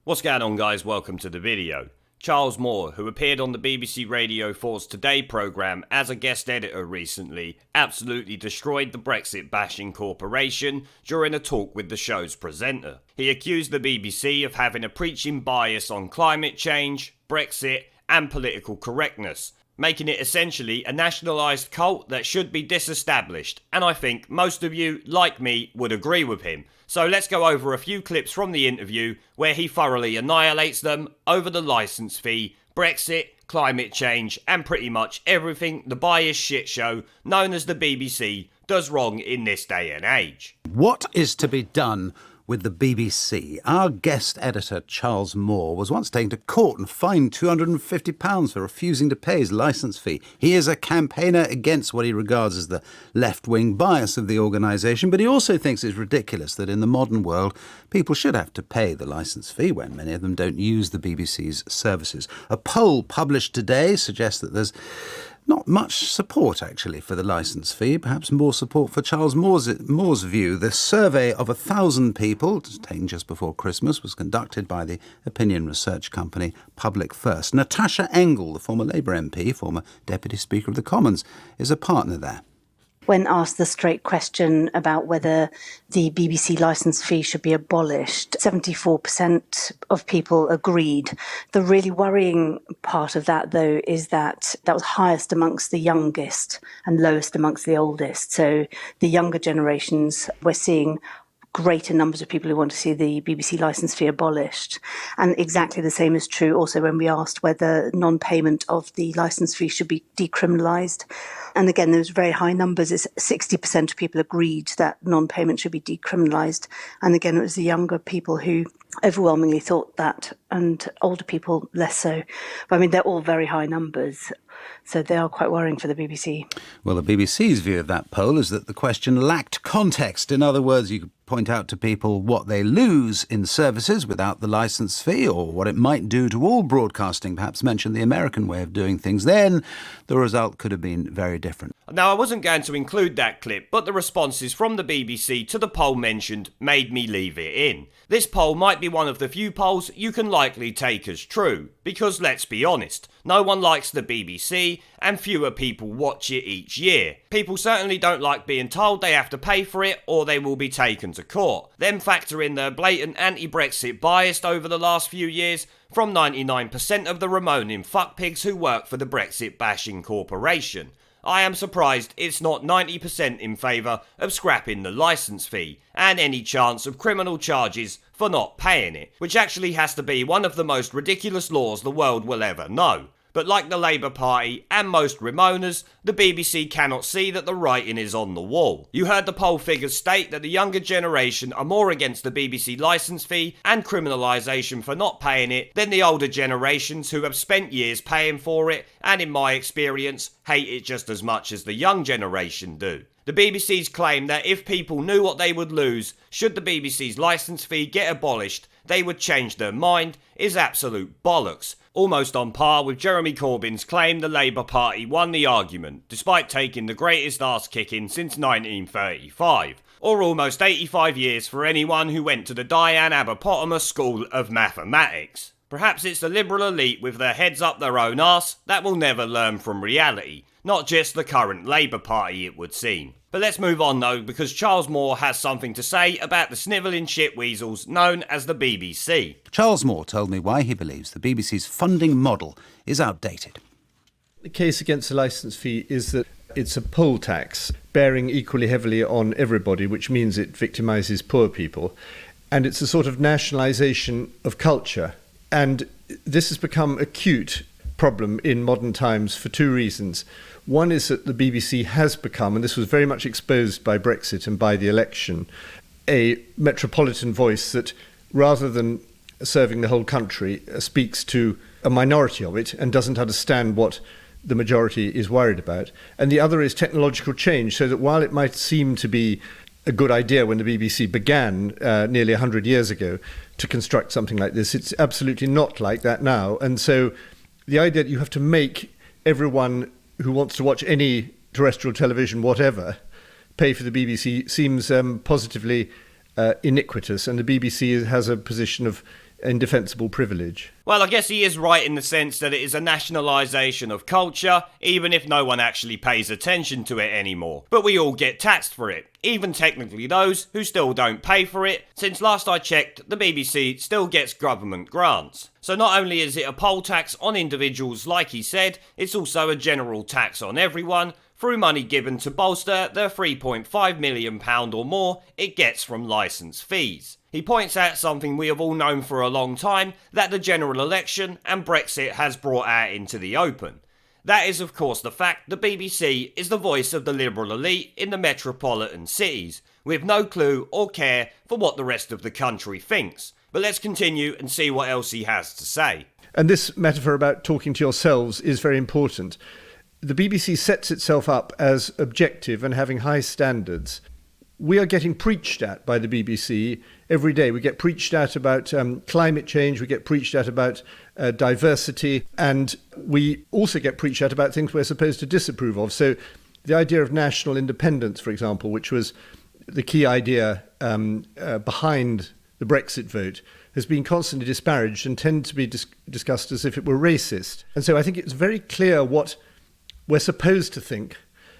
What's going on, guys? Welcome to the video. Charles Moore, who appeared on the BBC Radio 4's Today programme as a guest editor recently, absolutely destroyed the Brexit bashing corporation during a talk with the show's presenter. He accused the BBC of having a preaching bias on climate change, Brexit and political correctness, making it essentially a nationalised cult that should be disestablished, and I think most of you, like me, would agree with him. So let's go over a few clips from the interview where he thoroughly annihilates them over the licence fee, Brexit, climate change and pretty much everything the biased shit show known as the BBC does wrong in this day and age. What is to be done with the BBC? Our guest editor, Charles Moore, was once taken to court and fined £250 for refusing to pay his licence fee. He is a campaigner against what he regards as the left-wing bias of the organisation, but he also thinks it's ridiculous that in the modern world people should have to pay the licence fee when many of them don't use the BBC's services. A poll published today suggests that there's not much support, actually, for the licence fee, perhaps more support for Charles Moore's view. The survey of 1,000 people, taken just before Christmas, was conducted by the opinion research company Public First. Natasha Engel, the former Labour MP, former Deputy Speaker of the Commons, is a partner there. When asked the straight question about whether the BBC licence fee should be abolished, 74% of people agreed. The really worrying part of that, though, is that that was highest amongst the youngest and lowest amongst the oldest. So the younger generations, we're seeing greater numbers of people who want to see the BBC licence fee abolished. And exactly the same is true also when we asked whether non-payment of the licence fee should be decriminalised. And again, those very high numbers, is 60% of people agreed that non-payment should be decriminalised. And again, it was the younger people who overwhelmingly thought that, and older people less so. But I mean, they're all very high numbers. So they are quite worrying for the BBC. Well, the BBC's view of that poll is that the question lacked context. In other words, you could point out to people what they lose in services without the licence fee, or what it might do to all broadcasting, perhaps mention the American way of doing things. Then the result could have been very different. Now, I wasn't going to include that clip, but the responses from the BBC to the poll mentioned made me leave it in. This poll might be one of the few polls you can likely take as true, because let's be honest, no one likes the BBC and fewer people watch it each year. People certainly don't like being told they have to pay for it or they will be taken to court. Then factor in the blatant anti-Brexit bias over the last few years from 99% of the Ramonin fuckpigs who work for the Brexit bashing corporation. I am surprised it's not 90% in favour of scrapping the licence fee and any chance of criminal charges for not paying it, which actually has to be one of the most ridiculous laws the world will ever know. But like the Labour Party and most Ramonas, the BBC cannot see that the writing is on the wall. You heard the poll figures state that the younger generation are more against the BBC licence fee and criminalisation for not paying it than the older generations who have spent years paying for it and, in my experience, hate it just as much as the young generation do. The BBC's claim that if people knew what they would lose should the BBC's licence fee get abolished, they would change their mind is absolute bollocks. Almost on par with Jeremy Corbyn's claim the Labour Party won the argument, despite taking the greatest arse-kicking since 1935, or almost 85 years for anyone who went to the Diane Aberpotamus School of Mathematics. Perhaps it's the Liberal elite with their heads up their own arse that will never learn from reality, not just the current Labour Party, it would seem. But let's move on though, because Charles Moore has something to say about the snivelling shitweasels known as the BBC. Charles Moore told me why he believes the BBC's funding model is outdated. The case against the licence fee is that it's a poll tax bearing equally heavily on everybody, which means it victimises poor people. And it's a sort of nationalisation of culture. And this has become acute problem in modern times for two reasons. One is that the BBC has become, and this was very much exposed by Brexit and by the election, a metropolitan voice that, rather than serving the whole country, speaks to a minority of it and doesn't understand what the majority is worried about. And the other is technological change, so that while it might seem to be a good idea when the BBC began nearly 100 years ago to construct something like this, it's absolutely not like that now. And so the idea that you have to make everyone who wants to watch any terrestrial television, whatever, pay for the BBC seems positively iniquitous. And the BBC has a position of indefensible privilege. Well, I guess he is right in the sense that it is a nationalisation of culture, even if no one actually pays attention to it anymore. But we all get taxed for it, even technically those who still don't pay for it, since last I checked, the BBC still gets government grants. So not only is it a poll tax on individuals like he said, it's also a general tax on everyone, through money given to bolster the £3.5 million or more it gets from licence fees. He points out something we have all known for a long time, that the general election and Brexit has brought out into the open. That is of course the fact the BBC is the voice of the liberal elite in the metropolitan cities, with no clue or care for what the rest of the country thinks. But let's continue and see what else he has to say. And this metaphor about talking to yourselves is very important. The BBC sets itself up as objective and having high standards. We are getting preached at by the BBC every day. We get preached at about climate change, we get preached at about diversity, and we also get preached at about things we're supposed to disapprove of. So the idea of national independence, for example, which was the key idea behind the Brexit vote, has been constantly disparaged and tend to be discussed as if it were racist. And so I think it's very clear what we're supposed to think.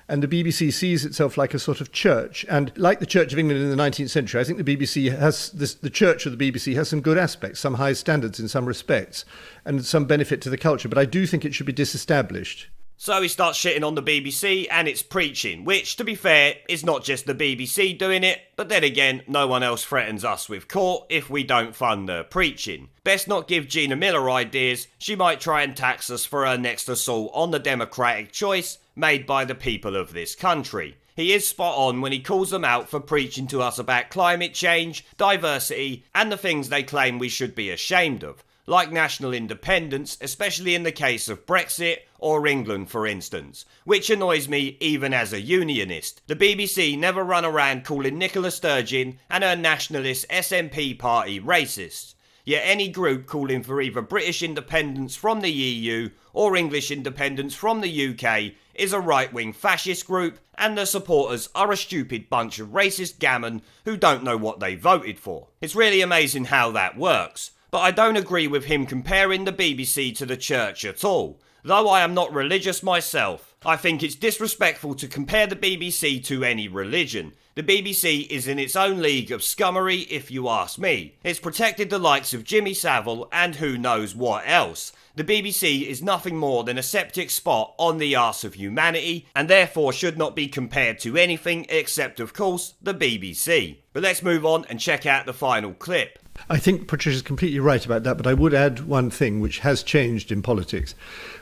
And the BBC sees itself like a sort of church. And like the Church of England in the 19th century, I think the BBC has the church of the BBC has some good aspects, some high standards in some respects, and some benefit to the culture. But I do think it should be disestablished. So he starts shitting on the BBC and its preaching, which, to be fair, is not just the BBC doing it, but then again, no one else threatens us with court if we don't fund their preaching. Best not give Gina Miller ideas, she might try and tax us for her next assault on the democratic choice made by the people of this country. He is spot on when he calls them out for preaching to us about climate change, diversity, and the things they claim we should be ashamed of, like national independence, especially in the case of Brexit or England, for instance, which annoys me even as a unionist. The BBC never run around calling Nicola Sturgeon and her nationalist SNP party racists. Yet any group calling for either British independence from the EU or English independence from the UK is a right-wing fascist group, and the supporters are a stupid bunch of racist gammon who don't know what they voted for. It's really amazing how that works. But I don't agree with him comparing the BBC to the church at all. Though I am not religious myself, I think it's disrespectful to compare the BBC to any religion. The BBC is in its own league of scummery, if you ask me. It's protected the likes of Jimmy Savile and who knows what else. The BBC is nothing more than a septic spot on the arse of humanity, and therefore should not be compared to anything except, of course, the BBC. But let's move on and check out the final clip. I think Patricia's completely right about that, but I would add one thing which has changed in politics,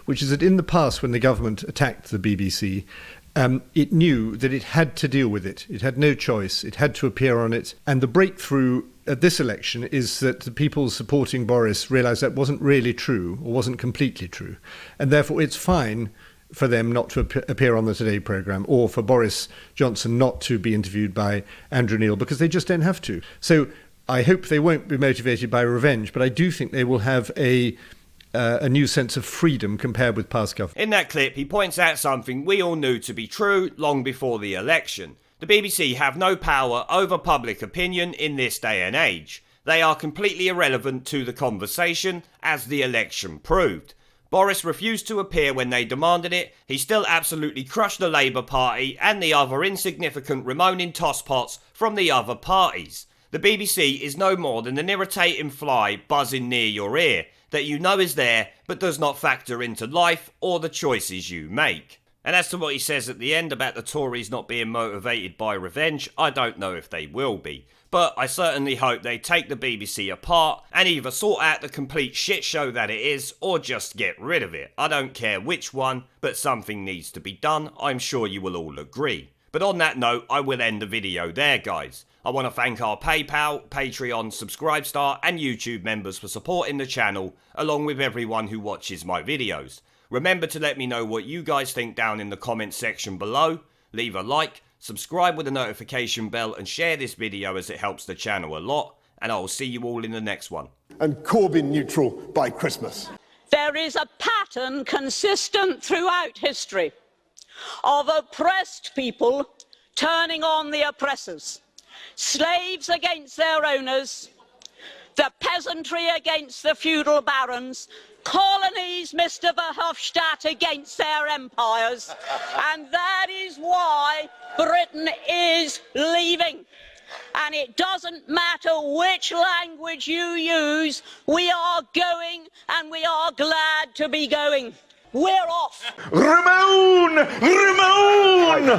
which is that in the past when the government attacked the BBC, it knew that it had to deal with it. It had no choice. It had to appear on it. And the breakthrough at this election is that the people supporting Boris realised that wasn't really true, or wasn't completely true. And therefore it's fine for them not to appear on the Today programme, or for Boris Johnson not to be interviewed by Andrew Neil, because they just don't have to. So I hope they won't be motivated by revenge, but I do think they will have a new sense of freedom compared with past government. In that clip, he points out something we all knew to be true long before the election. The BBC have no power over public opinion in this day and age. They are completely irrelevant to the conversation, as the election proved. Boris refused to appear when they demanded it. He still absolutely crushed the Labour Party and the other insignificant Ramonin tosspots from the other parties. The BBC is no more than an irritating fly buzzing near your ear that you know is there but does not factor into life or the choices you make. And as to what he says at the end about the Tories not being motivated by revenge, I don't know if they will be. But I certainly hope they take the BBC apart and either sort out the complete shit show that it is or just get rid of it. I don't care which one, but something needs to be done. I'm sure you will all agree. But on that note, I will end the video there, guys. I want to thank our PayPal, Patreon, Subscribestar and YouTube members for supporting the channel, along with everyone who watches my videos. Remember to let me know what you guys think down in the comments section below. Leave a like, subscribe with the notification bell and share this video as it helps the channel a lot. And I will see you all in the next one. And Corbyn neutral by Christmas. There is a pattern consistent throughout history of oppressed people turning on the oppressors. Slaves against their owners, the peasantry against the feudal barons, colonies, Mr. Verhofstadt, against their empires. And that is why Britain is leaving. And it doesn't matter which language you use, we are going, and we are glad to be going. We're off. Ramon! Ramon!